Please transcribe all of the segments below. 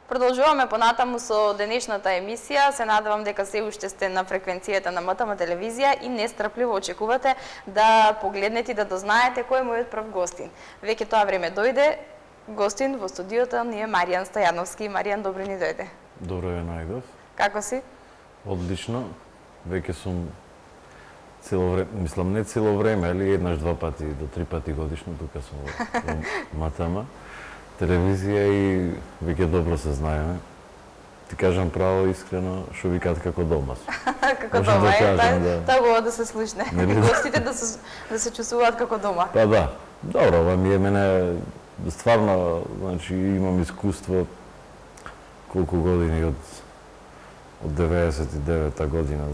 Продолжуваме понатаму со денешната емисија. Се надевам дека се уште сте на фреквенцијата на МТМ телевизија и нестрпливо очекувате да погледнете и да дознаете кој е мојот прв гостин. Веќе тоа време дојде. Гостин во студиото ни е Маријан Стојановски. Маријан, добро ни дојде. Добро ве најдов. Како си? Одлично. Веќе сум цело време, мислам не цело време, али еднаш, два пати до три пати годишно тука сум во МТМ телевизија и веќе добро се знаеме. Ти кажам право, искрено, што викаат како дома сум. Како дома е, тоа го да се слушне. Гостите да се чувствуваат како дома. Па да. Добро, ова ми е мене стварно, значи имам искуство колку години од 99-та година.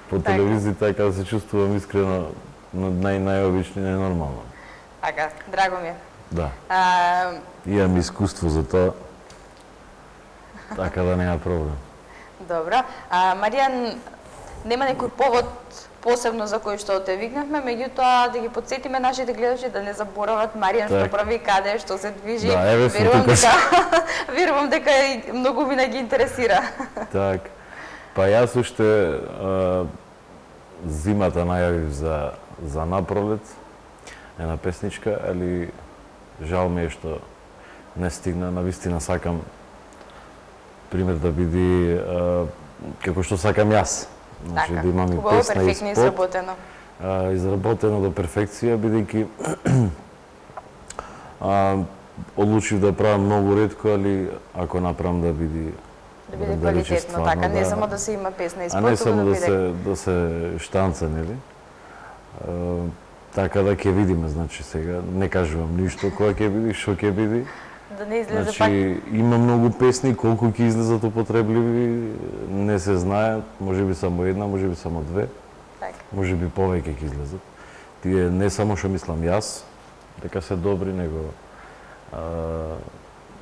По телевизија така се чувствувам искрено најобично и нормално. Така, драго ми е. Да. Имам искуство за тоа. Така да нема проблем. Добро. Маријан, нема некој повод посебно за кој што те викнавме, меѓутоа да ги подсетиме нашите гледачи да не заборават Маријан што прави, каде, што се движи. Да, еве сум тука. Верувам дека и многу вина ги интересира. Так. Па јас уште зимата најавив за напролет една песничка, али жал ми е што не стигна. Навистина сакам пример да биде како што сакам јас. Значи да имам и песна и спот. Изработено. Изработено до перфекција, бидејќи одлучив да правам многу ретко, али ако направам да биде квалитетно, така, не само да се има песна и спот, а не само да се штанца, нели? Така да ќе видиме, значи сега не кажувам ништо кога ќе биде, што ќе биде. Да не излезе значи, пак. Има многу песни, колку ќе излезат употребливи, не се знае, можеби само една, можеби само две. Так. Можеби повеќе ќе излезат. Тие не само што мислам јас, дека се добри, него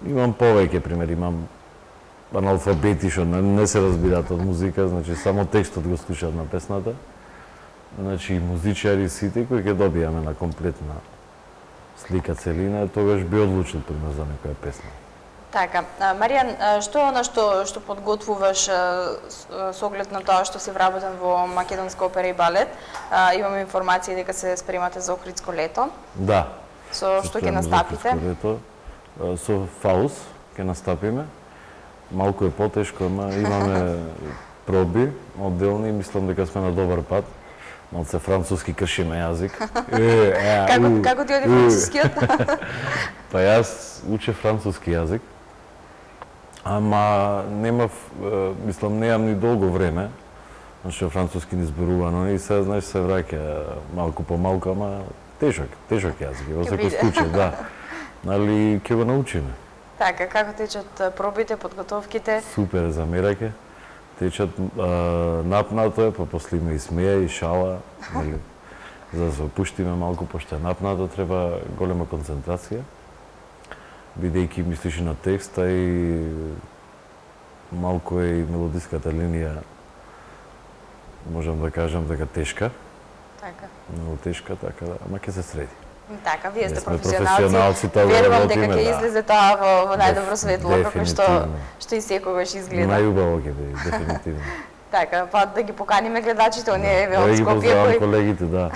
имам повеќе примери, имам аналфабети што не се разбираат од музика, значи само текстот го слушаат на песната. Значи и музичари сите кои ќе добијаме на комплетна слика целина, тогаш би одлучил пример за некоја песна. Така, Маријан, што е она што подготвуваш со оглед на тоа што си вработен во македонска опера и балет? Имаме информација дека се спремате за Охридско лето. Да. Со што ќе настапите? Лето, со Фаус ќе настапиме. Малку е потешко, ама имаме проби одделни и мислам дека сме на добар пат. Малце француски кршиме јазик. Како ти оди францускиот? Па јас учев француски јазик, ама немав, мислам, немам ни долго време, значи француски не зборувано и сега, знаеш, се враќа малку по малку, ама тежок јазик, во секој случај, да. Али ќе го научиме. Така, како течат пробите, подготовките? Супер, замераќе. Течат напнато е, па после има и смеја и шала, нели? За да се опуштиме малку, пошто е напнато, треба голема концентрација, бидејќи мислиш и на текста и малку е и мелодиската линија, можам да кажам дека тешка. Така. Многу тешка, така да, ама ќе се среди. Така, вие сте професионалци, верувам дека ќе излезе тоа во најдобро светло, како што и секогаш изгледа. Најубаво ќе биде, дефинитивно. Така, па да ги поканиме гледачите, оние од Скопје. Да ги поздравам колегите, да.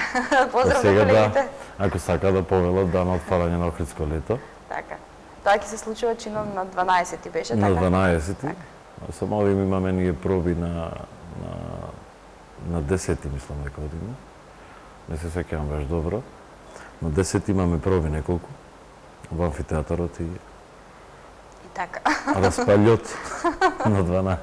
Поздрав на колегите. Ако сака да повелат дан отварање на Охридско лето. Така. Тоа ќе се случува чином на 12-ти беше, така? На 12-ти. Само овим имаме ние проби на 10-ти, мислам дека одиме. Не се сеќавам баш добро. На 10 имаме проби неколку во амфитеатарот и така. Распалјот на 12.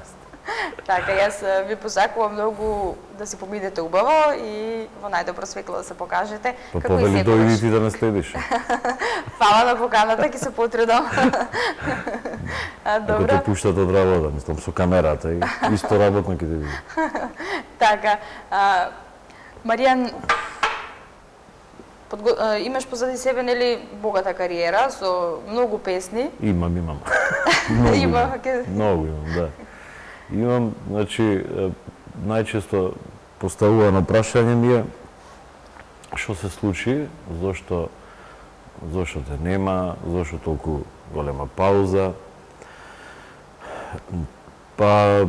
Така, јас ви посакувам многу да си поминете убаво и во најдобро светло да се покажете. Па повели дојди ти да не следиш. Фала на поканата, ќе се потрудам. Ако те пуштат од работа, мислам со камерата и исто работно ќе те види. Така, Маријан, имаш позади себе, нели, богата кариера со многу песни. Имам. Многу имам, да. Имам, значи, најчесто поставувано прашање ми е што се случи, зошто те нема, зошто толку голема пауза, Па,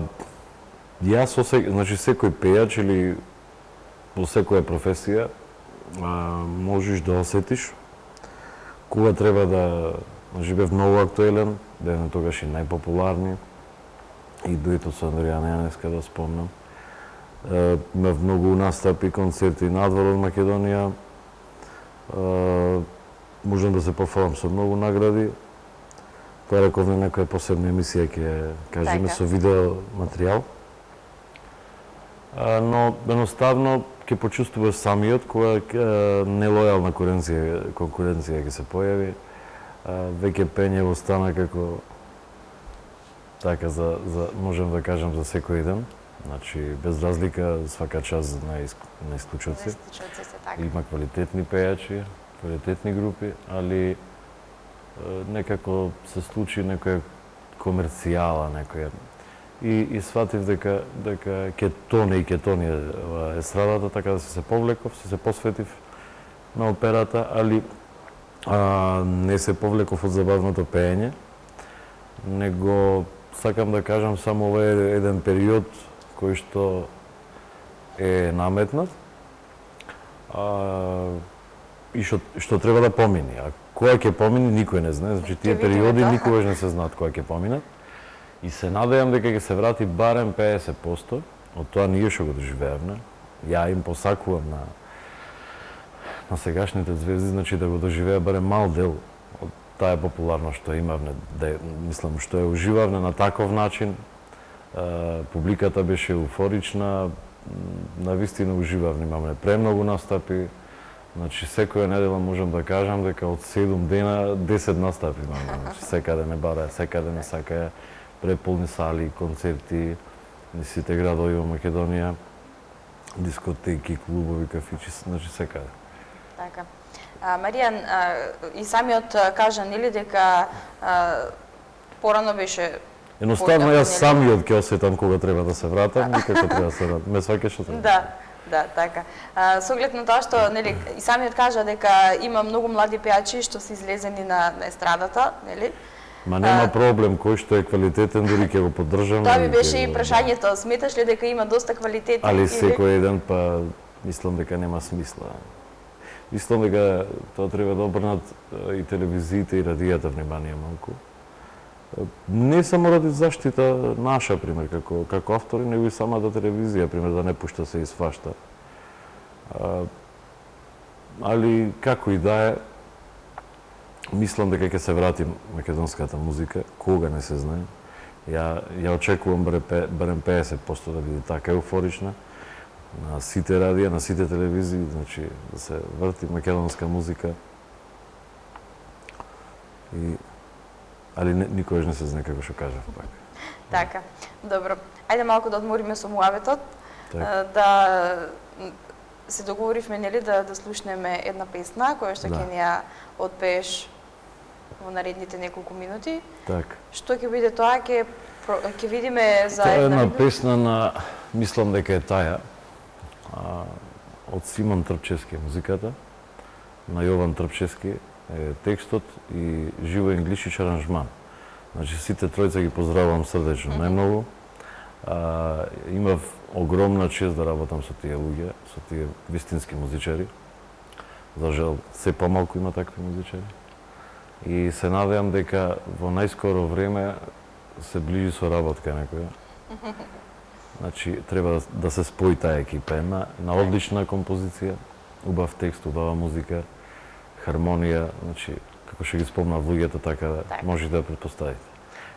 јас значи секој пејач или во секоја професија можеш да осетиш кога треба да бев многу актуелен, бевме тогаш и најпопуларни, и дуетот со Андријан Јаневска да спомнам. Имав многу настапи, концерти надвор од Македонија. Можам да се пофалам со многу награди. Тоа реков на некоја посебна емисија ќе кажеме со видео материјал. Но едноставно ќе почувствуваш самиот кога нелојална конкуренција ќе се појави. Веќе пењево стана како така можем да кажам за секој ден. Значи без разлика свака час на исклучоци. Има квалитетни пејачи, квалитетни групи, али некако се случи некоја комерцијала некоја. И сватив дека ќе тоне естрадата, така да се повлеков, се посветив на операта, али не се повлеков од забавното пеење, него сакам да кажам само ова е еден период кој што е наметнат и што треба да помине. А која ќе помине, никој не знае. Значи тие периоди никогаш не се знаат која ќе поминат. И се надевам дека ќе се врати барем 50% од тоа ние што го доживеавме. Ја им посакувам на сегашните звезди, значи да го доживеа барем мал дел од таа популарност што имавме, мислам што ја уживавме на таков начин. Публиката беше еуфорична, навистина уживавме, имаме премногу настапи. Значи секоја недела можам да кажам дека од 7 дена 10 настапи имаме. Значи секаде не бараја, секаде не сакаја, преполни сали, концерти, низ сите градови во Македонија, дискотеки, клубови, кафичи, значи секаде. Така. Маријан, и самиот кажа, нели, дека порано беше... Едноставно, јас самиот ќе осетам кога треба да се вратам и како треба да се вратам. Ме сваќаш што треба. Да, така. Со оглед на тоа што, нели, и самиот кажа дека има многу млади пејачи што се излезени на естрадата, нели? Ма нема проблем, кој што е квалитетен, дури ќе го поддржам. Тоа би беше и прашањето, сметаш ли дека има доста квалитетни? Али секој еден, па, мислам дека нема смисла. Мислам дека тоа треба да обрнат и телевизиите и радијата внимание малку. Не само ради заштита наша, пример, како автори, него и самата телевизија, пример, да не пушта се и свашта. Али, како и да е, мислам дека ќе се врати македонската музика, кога не се знае. Ја очекувам барем 50% да биде така еуфорична на сите радија, на сите телевизии, значи да се врти македонска музика. Али никогаш не се знае како што кажав пак. Така, добро. Ајде малку да одмориме со муабетот. Да се договоривме, нели, да слушнеме една песна која што ќе ни ја отпееш во наредните неколку минути. Така. Што ќе биде тоа, ќе видиме за една една минута. Песна на, мислам дека е таа, од Симон Трпчевски музиката, на Јован Трпчевски е текстот и Живо Инглишич аранжман. Значи сите тројца ги поздравувам срдечно најмногу. Имав огромна чест да работам со тие луѓе, со тие вистински музичари. За жал, се помалку има такви музичари. И се надевам дека во најскоро време се ближи соработка некоја. Значи, треба да се спои таа екипа, на одлична композиција, убав текст, убава музика, хармонија, значи, како што ги спомнав луѓето, така може да ја претпоставите.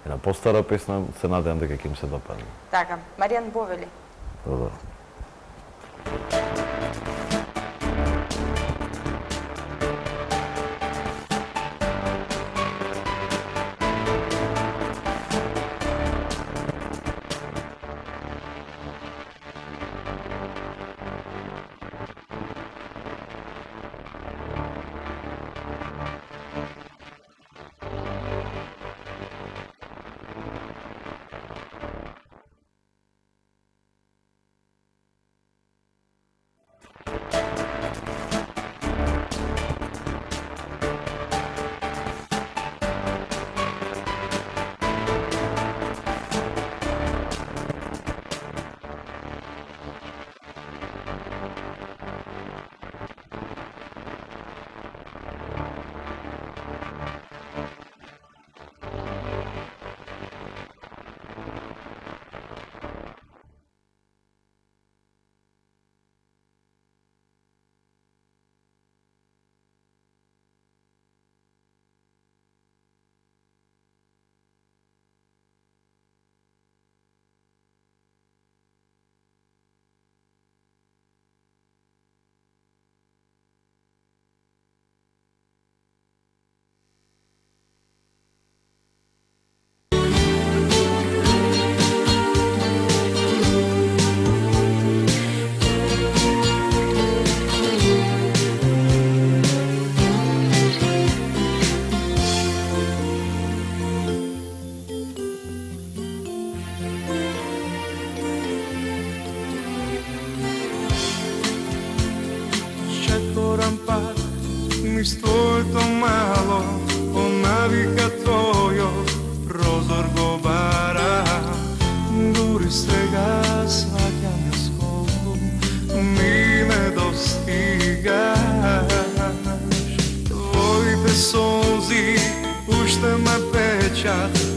Една постара песна, се надевам дека ќе им се допадне. Така, Маријан Бовели. Добро.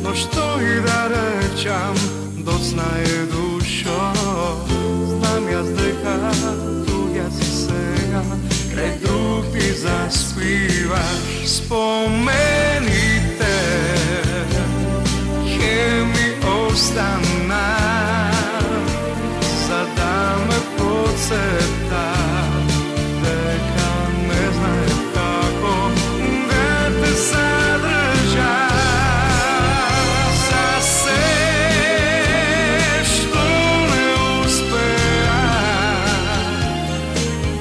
но што и да речам, доцна е душо. Знам јас дека туѓа си сега, крај друг ти заспиваш. Спомените ќе ми останат, за да ме подсета дека не знаев како да те задржам. За се што не успеа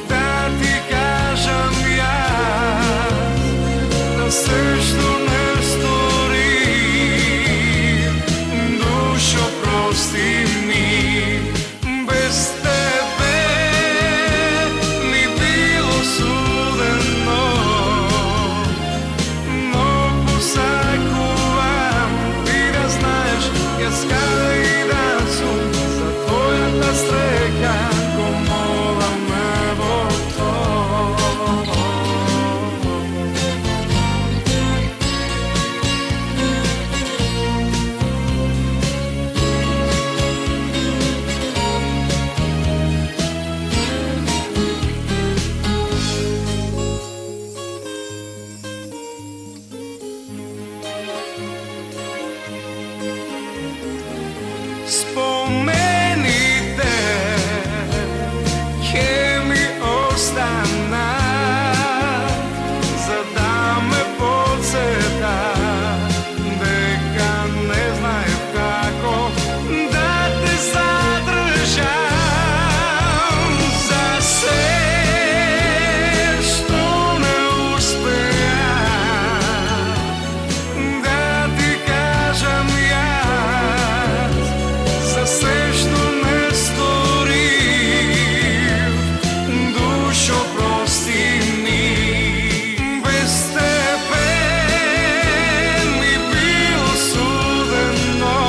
да ти кажам јас, да се што не сторим, душо прости ми. Без тебе ми било судено, но посакувам ти да знаеш, јас каде и да сум, за твојата среќа го молам небото. Спомените ќе ми останат, за да ме подсета дека не знаев како да те задржам. За се што не успеа да ти кажам јас, за се што не сторив, душо прости ми. Без тебе ми било судено,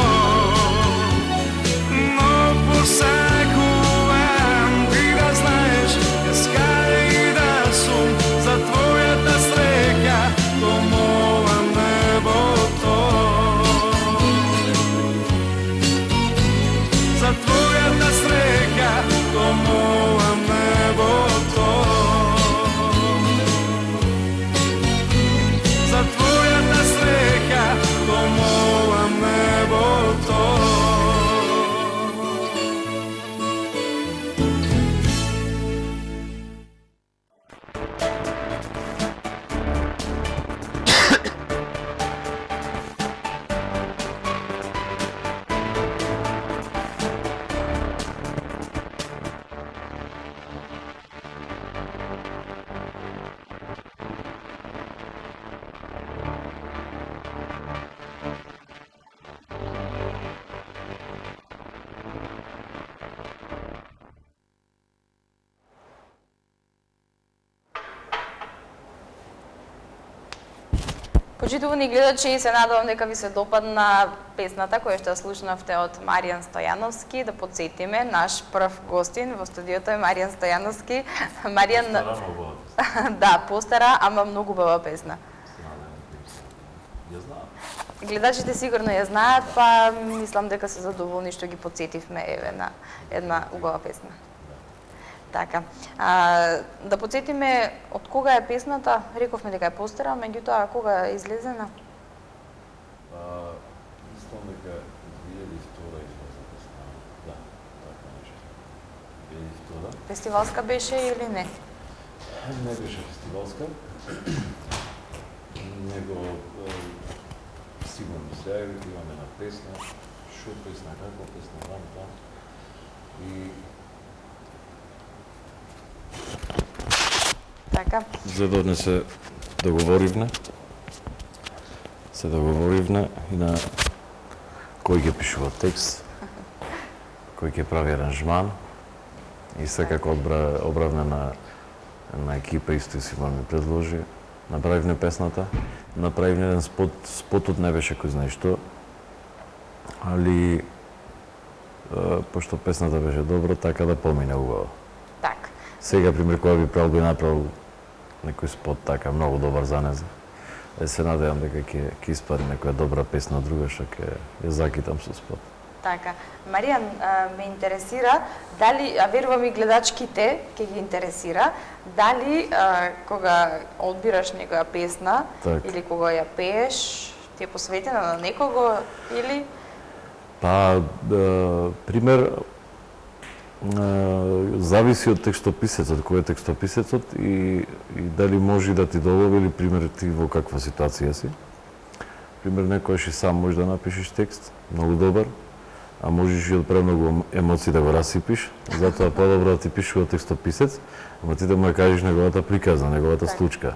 но посакувам ти да знаеш, јас каде и да сум, за твојата среќа го молам небото. За твојата среќа го молам небото. За твојата среќа го молам небото. Почитувани гледачи, се надевам дека ви се допадна песната која што ја слушнавте од Маријан Стојановски. Да подсетиме, наш прв гостин во студиото е Маријан Стојановски. Маријан... Да, постара, ама многу убава песна. Ја знаам. Гледачите сигурно ја знаат, па мислам дека се задоволни што ги подсетивме еве на една убава песна. Така. Да подсетиме од кога е песната? Рековме дека е постара, меѓутоа кога е излезена? Мислам дека 2002 излезе песна. Да, така нешто. 2002. Фестивалска беше или не? Не беше фестивалска. Него сигурно се имаме на песна, шо песна, каква песна, там. И Така. задодне се договоривме и на кој ќе пишува текст, кој ќе прави аранжман и секако обравне на екипа исто и Симон ми предложи. Направивме песната, направивме еден спот, спотот не беше кој знае што, али пошто песната беше добра, така да помине убаво. Так. Сега, пример, кога би правил, би направил некој спот така, многу добар за незе. Се надевам дека ќе испадне некоја добра песна друга што ќе ја закитам со спот. Така. Маријан, ме интересира дали, а верувам и гледачките ќе ги интересира, дали кога одбираш некоја песна Так. или кога ја пееш, ти е посветена на некого или Па, пример, зависи од текстописецот, кој е текстописецот и дали може да ти долови или пример ти во каква ситуација си. Пример, некојаш и сам можеш да напишеш текст, многу добар, а можеш и од премногу емоции да го расипиш, затоа подобро да ти пишува текстописец, ама ти да му ја кажеш неговата приказна, неговата случка.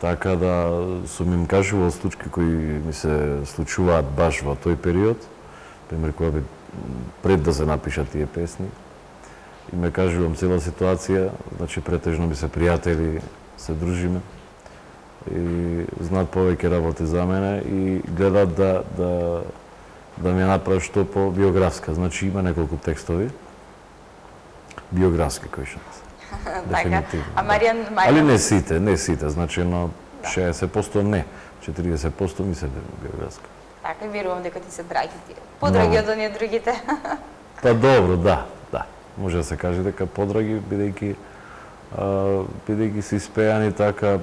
Така да сум им кажувал случки кои ми се случуваат баш во тој период, пример кога би пред да се напишат тие песни, и ме кажувам цела ситуација, значи претежно ми се пријатели, се дружиме и знаат повеќе работи за мене и гледаат да ми ја направи што по биографска. Значи има неколку текстови биографски кои што така. А Маријан, Али не сите, значи на 60% не, 40% ми се биографска. така, и верувам дека ти се драги тие. Подраги од оние другите. Па добро, да. Може да се каже дека подраги, бидејќи се испејани така,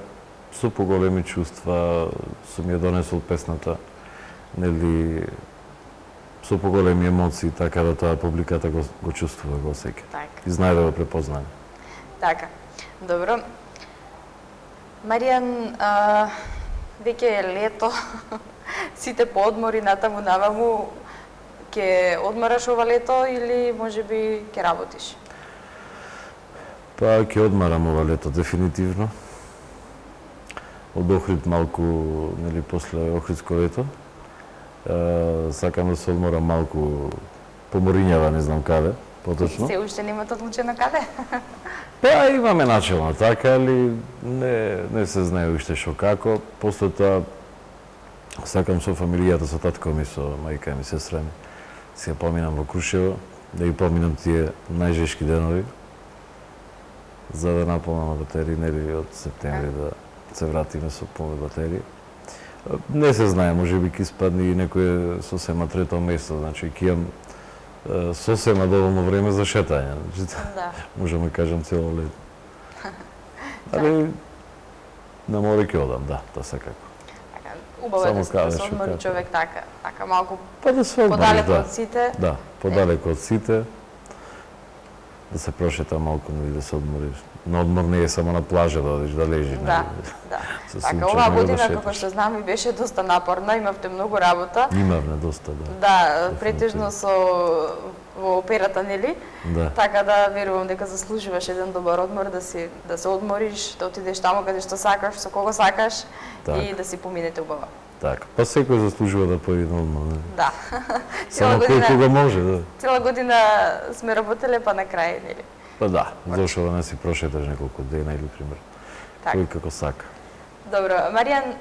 со поголеми чувства, сум ја донесол песната, нели, со поголеми емоции, така да тоа публиката го чувствува, го осеќа. Така. И знае да го препознае. Така. Добро. Маријан, веќе е лето. Сите по одмори натаму наваму ќе одмораш ова лето или можеби ќе работиш? Па ќе одмарам ова лето дефинитивно. Од Охрид малку, нели, после Охридско лето. Сакам да се одморам малку по Моринјава, не знам каде, поточно. Се уште немате одлучено каде? Па имаме начелно така, али не се знае уште шо како. После тоа сакам со фамилијата, со татко ми, со мајка ми, сестра ми, си ја поминам во Крушево, да ги поминам тие најжешки денови, за да наполнам батерии, нели, од септември да се вратиме со повеќе батерии. Не се знае, може би ќе испадне и некој сосема трето место, значи ќе имам сосема доволно време за шетање. Значи, Да. можам да кажам цело лето. Али на море ќе одам, да, секако. Убаво е Само да се кажеш, одмори така. човек така малку Па да се одмориш, подалеку да. од сите. Да, подалеку од сите. Да се прошета малку, нели, да се одмориш. Но одмор не е само на плажа да одиш, да лежиш. Да, да. Се Така, сунча, оваа него да година, шеташ. како што знам, и беше доста напорна, имавте многу работа. Имавме доста, да. Да, претежно во операта, нели? Да. Така да верувам дека заслужуваш еден добар одмор, да се одмориш, да отидеш таму каде што сакаш, со кого сакаш Так. и да си поминете убаво. Така. Па секој заслужува да поиде на одмор, не? Да. Само кој кога може, да. Цела година сме работеле, па на крај, нели? Па да, зошто да не си прошеташ неколку дена или пример. Така. Кој како сака. Добро, Маријан,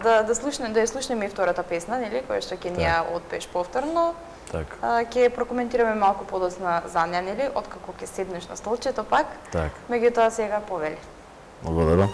да ја слушнеме и втората песна, нели, која што ќе ни ја отпееш повторно. Така. Ќе прокоментираме малку подоцна за неа, нели, откако ќе седнеш на столчето пак. Така. Меѓутоа сега повели. Благодарам.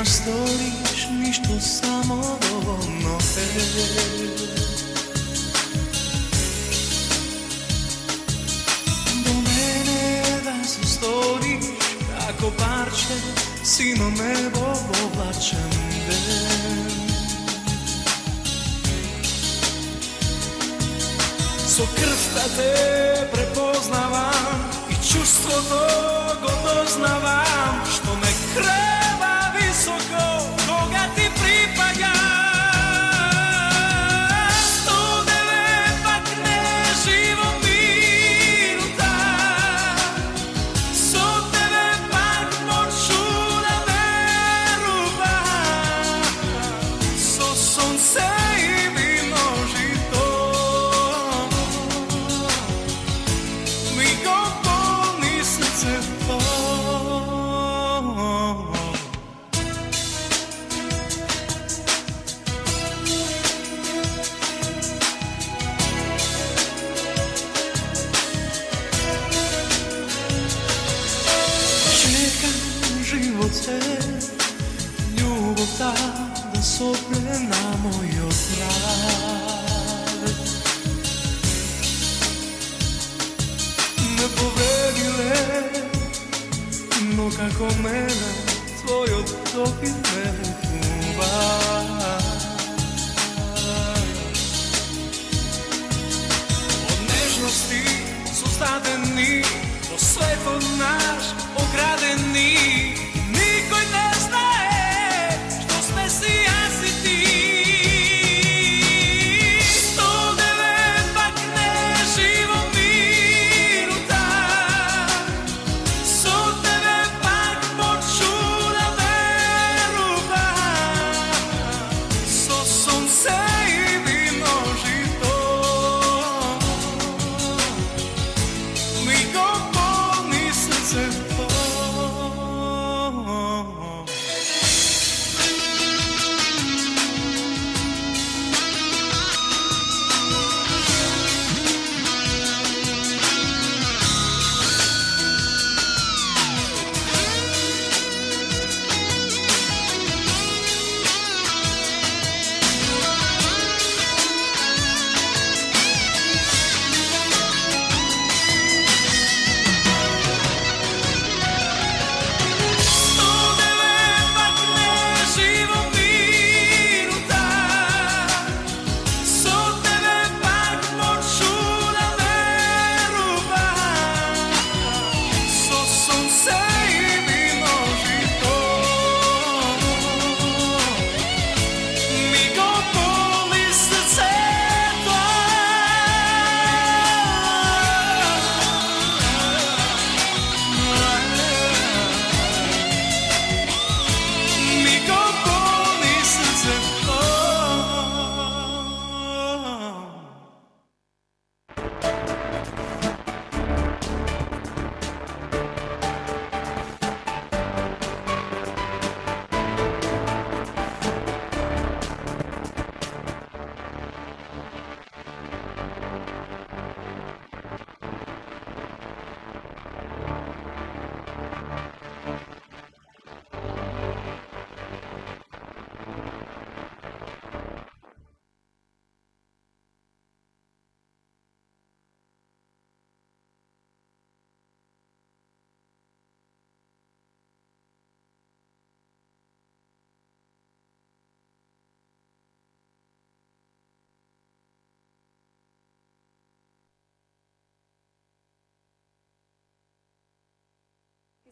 да сториш ништо само доволно е. До мене да се сториш како парче сино небо во облачен ден. Со крвта те препознавам и чувството го дознавам, што ме крева високо кога ти припага. Студеве пак не живо мирута, со тебе пак мочу да верува, со сонце и вино жито ми го полни срцето. Чекам животе, љубовта да сопре на мојот рад. Ме повредиле, но како мене твојот допир ме лекува. Од нежности создадени во светот наш оградени, никој не знае што сме си јас и ти. Студеве пак не живо мирута, со тебе пак мочу да верува, со сонце и вино жито ми го полни срцето.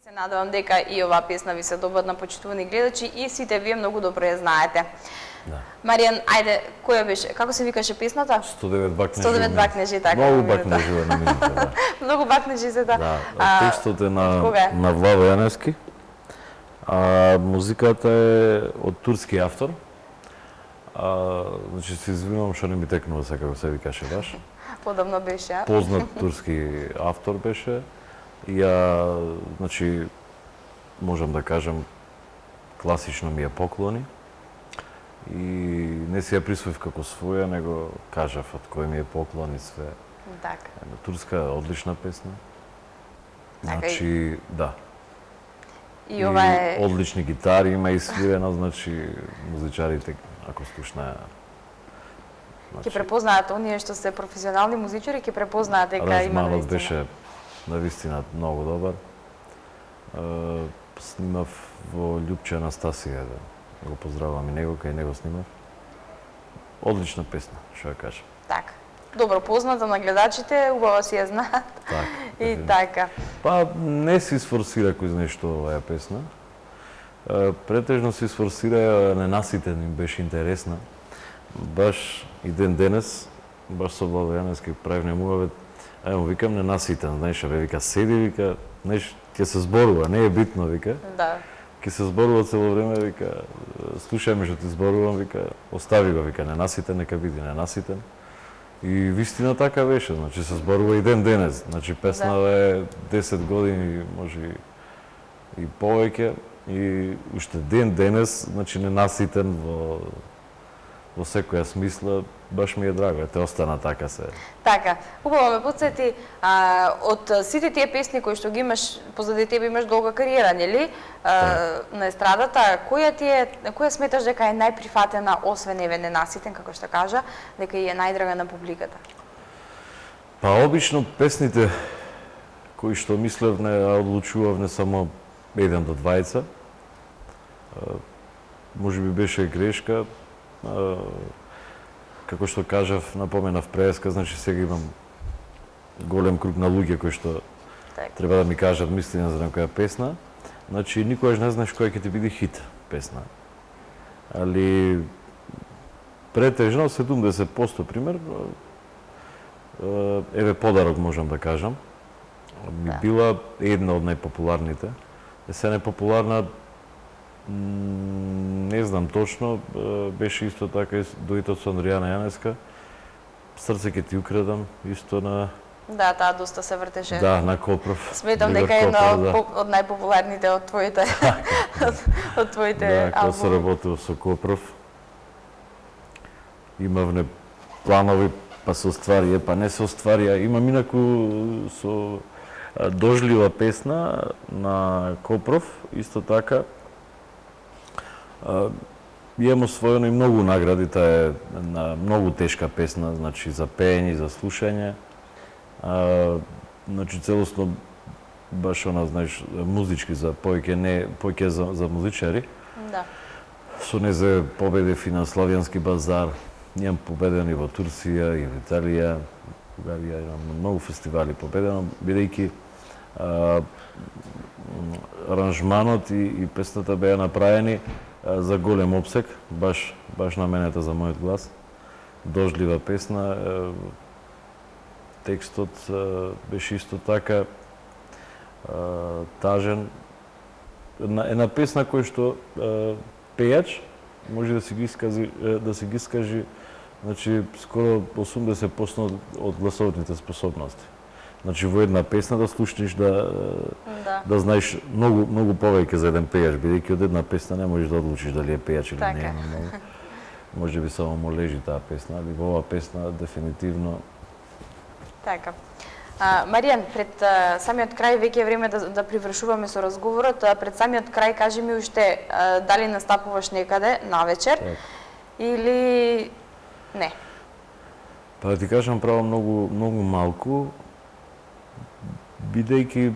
Се надевам дека и оваа песна ви се допадна, почитувани гледачи, и сите вие многу добро ја знаете. Да. Маријан, ајде, која беше? Како се викаше песната? 109 бакнежи. 109 бакнежи, така. Многу бакнежи на минута, да. Многу бакнежи се Да, текстот е на Владо Јаневски. А музиката е од турски автор. Значи се извинувам што не ми текнува се како се викаше баш. Подобно беше, а? Познат турски автор беше. И значи, можам да кажам, класично ми ја поклони. И не си ја присвоив како своја, него кажав од кој ми ја поклони све. Така. Турска одлична песна. Значи, да. И ова е одлични гитари има и свирена, значи музичарите ако слушнаја. ќе препознаат оние што се професионални музичари, ќе препознаат дека има Аранжманот навистина. беше навистина многу добар. Снимав во Љупче Анастасија, да го поздравам и него, кај него снимав. Одлична песна, што ја кажам. Така. Добро позната на гледачите, убаво си ја знаат. Така. И така. Па не си сфорсира кој знае што оваа песна. Претежно си сфорсира ненаситен, им беше интересна. Баш и ден денес, баш со Владо Јаневски правивме муавет, ајмо викам ненаситен, знаеш, бе вика седи, вика, знаеш, ќе се зборува, не е битно, вика. Да. Ќе се зборува цело време, вика, слушај ме што ти зборувам, вика, остави го, вика, ненаситен, нека биде ненаситен. И вистина така беше, значи се зборува и ден денес. Значи песната е 10 години, може и повеќе, и уште ден денес, значи ненаситен во секоја смисла, баш ми е драго, те остана така се. Така, убаво ме подсети, од сите тие песни кои што ги имаш, позади тебе имаш долга кариера, нели? На естрадата, која сметаш дека е најприфатена, освен еве ненаситен, како што кажа, дека и е најдрага на публиката? Па обично песните кои што мислев не одлучував не само 1 до 2. Може би беше грешка. Како што кажав, напоменав преска, значи сега имам голем круг на луѓе кои што треба да ми кажат мислење за некоја песна. Значи никогаш не знаеш која ќе ти биде хит песна. Али претежно 70% пример еве подарок можам да кажам. Ми била една од најпопуларните. Се најпопуларна не знам точно, беше исто така дуетот со Андријана Јаневска. Срце ќе ти украдам, исто на... Да, таа доста се вртеше. Да, на Копров. Сметам дека е една од најпопуларните од твоите од твоите албуми. Да, кога се албуми. работил со Копров. Имавме планови, па се остварија, па не се остварија. Имам инаку со Дожлива песна на Копров, исто така. Имам освоено и многу награди, таа е многу тешка песна, значи за пеење, за слушање. Значи целосно баш она, знаеш, музички за повеќе за музичари. Да. Со незе победев и на Славјански базар, имам победено и во Турција, и во Италија, Бугарија, имам многу фестивали победено, бидејќи аранжманот и песната беа направени за голем опсек, баш наменета за мојот глас. Дожлива песна, текстот беше исто така тажен. Една песна која што пејач може да се ги искажи, значи скоро 80% од гласовните способности. Значи во една песна да слушнеш да знаеш многу повеќе за еден пејач, бидејќи од една песна не можеш да одлучиш дали е пејач или не. Може би само му лежи таа песна, али во оваа песна дефинитивно. Така. Маријан, пред самиот крај, веќе е време да привршуваме со разговорот, пред самиот крај кажи ми уште дали настапуваш некаде навечер или не? Па да ти кажам право многу малку, бидејќи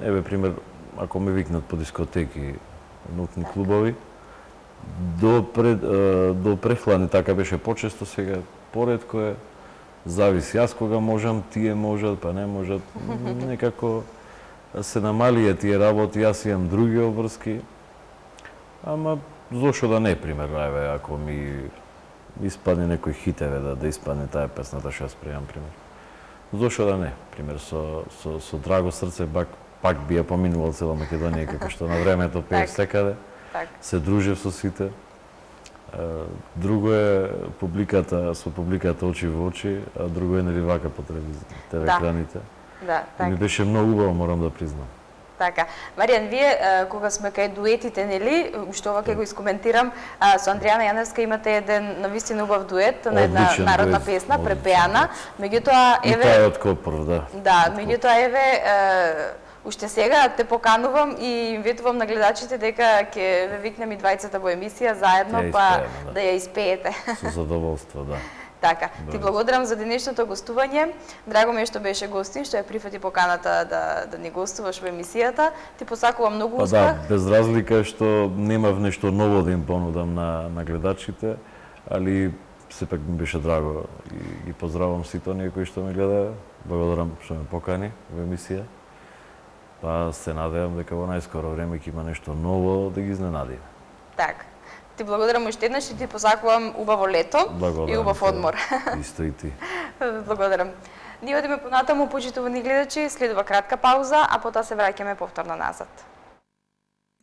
еве пример, ако ме викнат по дискотеки, ноќни клубови, до прехладни така беше почесто, сега поретко е. Зависи, јас кога можам, тие можат, па не можат. Некако се намалија тие работи, јас имам други обврски. Ама зошто да не, пример, еве, ако ми испадне некој хит, еве, да испадне таа песната што јас приемам, пример. Зошто да не, пример, со драго срце пак би ја поминувал цела Македонија, како што на времето пеев секаде. Се дружев со сите. Друго е со публиката очи во очи, а друго е нели вака по ТВ екраните. Да, така. Ми беше многу убаво, морам да признам. Така. Маријан, вие кога сме кај дуетите, нели, уште ова ќе го искоментирам, со Андријана Јаневска имате еден навистина убав дует на една народна песна, препеана, меѓутоа еве... И таа од Копров, да. Да, меѓутоа еве Уште сега те поканувам и им ветувам на гледачите дека ќе ве викнем и двајцата во емисија заедно, Ја па испееме, да ја испеете. Со задоволство, да. Така, ти благодарам за денешното гостување. Драго ми е што беше гостин, што ја прифати поканата да ни гостуваш во емисијата. Ти посакувам многу Па успех. да, без разлика што немав нешто ново да им понудам на гледачите, али сепак ми беше драго и ги поздравувам сите оние кои што ме гледаат. Благодарам што ме покани во емисија. Па се надевам дека во најскоро време ќе има нешто ново да ги изненадиме. Така. Ти благодарам уште еднаш и ти посакувам убаво лето и убав одмор. Исто и ти. Благодарам. Ние одиме понатаму, почитувани гледачи, следува кратка пауза, а потоа се враќаме повторно назад.